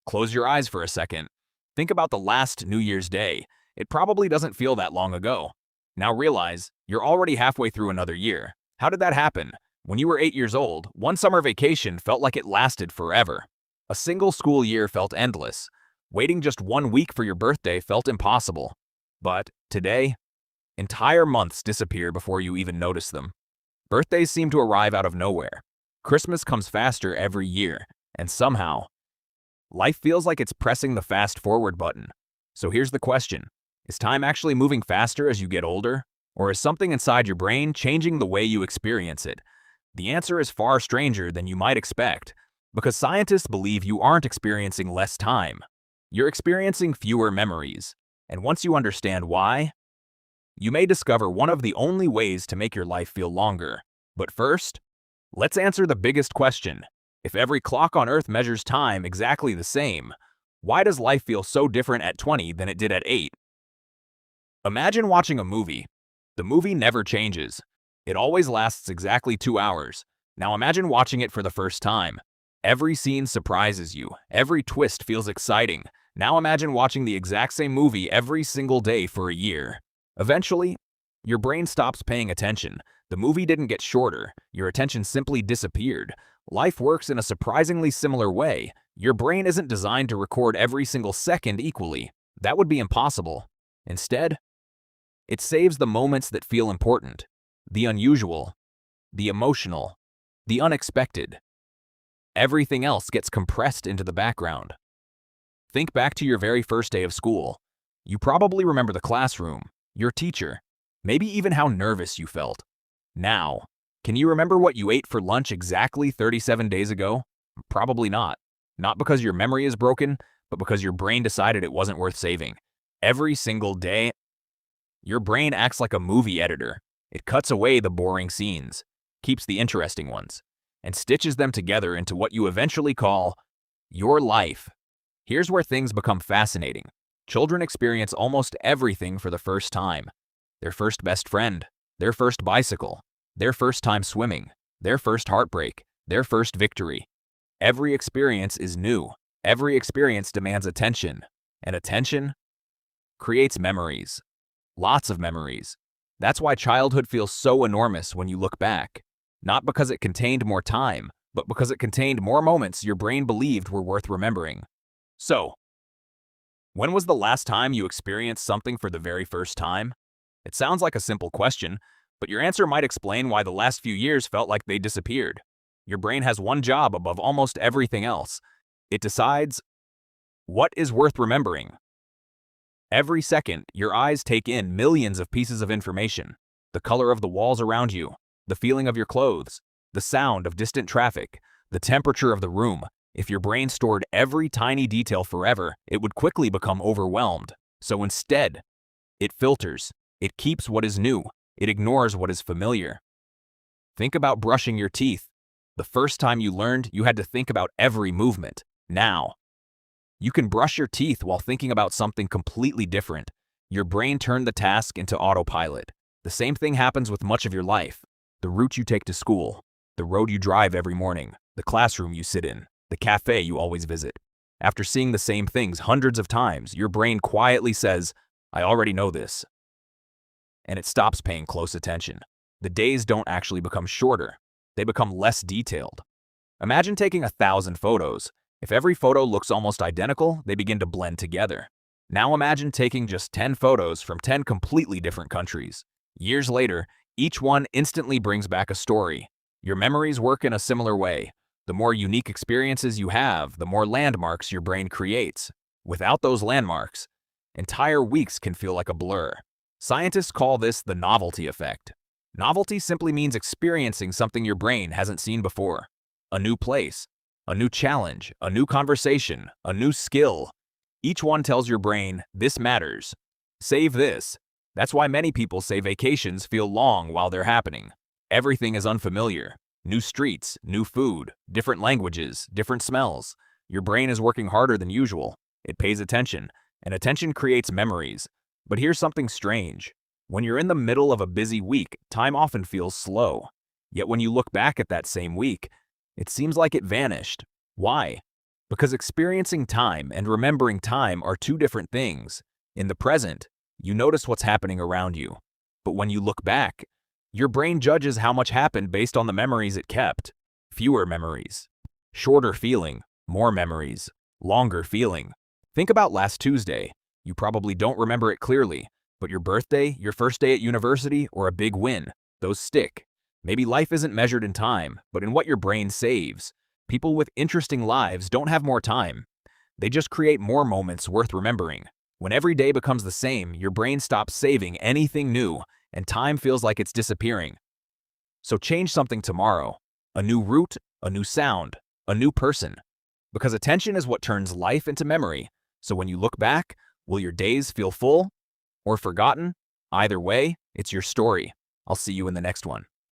Close your eyes for a second. Think about the last New Year's Day. It probably doesn't feel that long ago. Now realize you're already halfway through another year. How did that happen? When you were 8 years old, one summer vacation felt like it lasted forever. A single school year felt endless. Waiting just 1 week for your birthday felt impossible. But today, entire months disappear before you even notice them. Birthdays seem to arrive out of nowhere. Christmas comes faster every year, and somehow, life feels like it's pressing the fast forward button. So here's the question. Is time actually moving faster as you get older? Or is something inside your brain changing the way you experience it? The answer is far stranger than you might expect, because scientists believe you aren't experiencing less time. You're experiencing fewer memories. And once you understand why, you may discover one of the only ways to make your life feel longer. But first, let's answer the biggest question. If every clock on Earth measures time exactly the same, why does life feel so different at 20 than it did at 8? Imagine watching a movie. The movie never changes. It always lasts exactly 2 hours. Now imagine watching it for the first time. Every scene surprises you. Every twist feels exciting. Now imagine watching the exact same movie every single day for a year. Eventually, your brain stops paying attention. The movie didn't get shorter. Your attention simply disappeared. Life works in a surprisingly similar way. Your brain isn't designed to record every single second equally. That would be impossible. Instead, it saves the moments that feel important, the unusual, the emotional, the unexpected. Everything else gets compressed into the background. Think back to your very first day of school. You probably remember the classroom, your teacher, maybe even how nervous you felt. Now, can you remember what you ate for lunch exactly 37 days ago? Probably not. Not because your memory is broken, but because your brain decided it wasn't worth saving. Every single day, your brain acts like a movie editor. It cuts away the boring scenes, keeps the interesting ones, and stitches them together into what you eventually call your life. Here's where things become fascinating. Children experience almost everything for the first time. Their first best friend, their first bicycle, their first time swimming, their first heartbreak, their first victory. Every experience is new. Every experience demands attention, and attention creates memories. Lots of memories. That's why childhood feels so enormous when you look back. Not because it contained more time, but because it contained more moments your brain believed were worth remembering. So, when was the last time you experienced something for the very first time? It sounds like a simple question, but your answer might explain why the last few years felt like they disappeared. Your brain has one job above almost everything else. It decides what is worth remembering. Every second, your eyes take in millions of pieces of information. The color of the walls around you, the feeling of your clothes, the sound of distant traffic, the temperature of the room. If your brain stored every tiny detail forever, it would quickly become overwhelmed. So instead, it filters. It keeps what is new. It ignores what is familiar. Think about brushing your teeth. The first time you learned, you had to think about every movement. Now, you can brush your teeth while thinking about something completely different. Your brain turned the task into autopilot. The same thing happens with much of your life. The route you take to school, the road you drive every morning, the classroom you sit in, the cafe you always visit. After seeing the same things hundreds of times, your brain quietly says, "I already know this." And it stops paying close attention. The days don't actually become shorter. They become less detailed. Imagine taking 1,000 photos. If every photo looks almost identical, they begin to blend together. Now imagine taking just 10 photos from 10 completely different countries. Years later, each one instantly brings back a story. Your memories work in a similar way. The more unique experiences you have, the more landmarks your brain creates. Without those landmarks, entire weeks can feel like a blur. Scientists call this the novelty effect. Novelty simply means experiencing something your brain hasn't seen before. A new place, a new challenge, a new conversation, a new skill. Each one tells your brain, this matters. Save this. That's why many people say vacations feel long while they're happening. Everything is unfamiliar. New streets, new food, different languages, different smells. Your brain is working harder than usual. It pays attention, and attention creates memories. But here's something strange. When you're in the middle of a busy week, time often feels slow. Yet when you look back at that same week, it seems like it vanished. Why? Because experiencing time and remembering time are two different things. In the present, you notice what's happening around you. But when you look back, your brain judges how much happened based on the memories it kept. Fewer memories. Shorter feeling. More memories. Longer feeling. Think about last Tuesday. You probably don't remember it clearly, but your birthday, your first day at university, or a big win, those stick. Maybe life isn't measured in time, but in what your brain saves. People with interesting lives don't have more time. They just create more moments worth remembering. When every day becomes the same, your brain stops saving anything new, and time feels like it's disappearing. So change something tomorrow. A new route, a new sound, a new person. Because attention is what turns life into memory. So when you look back, will your days feel full or forgotten? Either way, it's your story. I'll see you in the next one.